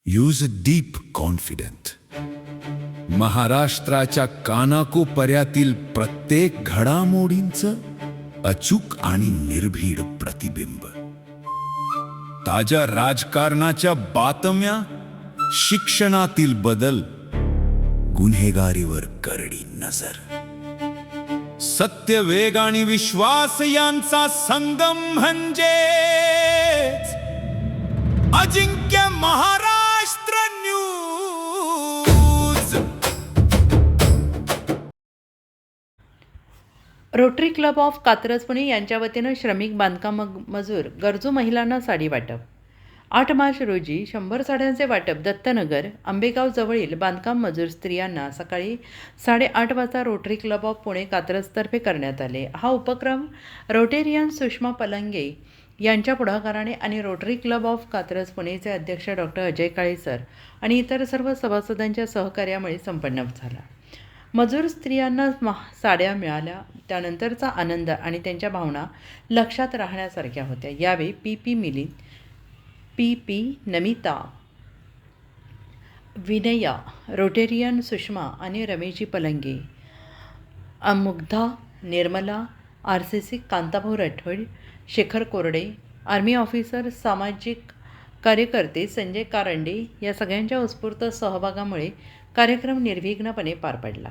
Use deep confident. महाराष्ट्राच्या कानाकोपऱ्यातील प्रत्येक घडामोडींचं अचूक आणि निर्भीड प्रतिबिंब. ताज्या राजकारणाच्या बातम्या, शिक्षणातील बदल, गुन्हेगारीवर करडी नजर. सत्य, वेग आणि विश्वास यांचा संगम म्हणजे Ajinkya Maharashtra news. Rotary Club of Katraj Pune यांच्या वतीनं श्रमिक बांधकाम मजूर गरजू महिलांना साडी वाटप. 8 मार्च रोजी 100 साड्यांचे वाटप दत्तनगर आंबेगाव जवळील बांधकाम मजूर स्त्रियांना सकाळी 8:30 वाजता रोटरी क्लब ऑफ पुणे कात्रजतर्फे करण्यात आले. हा उपक्रम रोटेरियन सुषमा पलंगे यांच्या पुढाकाराने आणि रोटरी क्लब ऑफ कात्रज पुणेचे अध्यक्ष डॉक्टर अजय काळे सर आणि इतर सर्व सभासदांच्या सहकार्यामुळे संपन्न झाला. मजूर स्त्रियांना साड्या मिळाल्या त्यानंतरचा आनंद आणि त्यांच्या भावना लक्षात राहण्यासारख्या होत्या. यावेळी P Milind, P Namita, Vinaya, Rotarian Sushma आणि रमेशजी पलंगे, मुग्धा, निर्मला, RCC कांताभाऊ राठोड, शेखर कोरडे, आर्मी ऑफिसर, सामाजिक कार्यकर्ते संजय कारंडे या सगळ्यांच्या उत्स्फूर्त सहभागामुळे कार्यक्रम निर्विघ्नपणे पार पडला.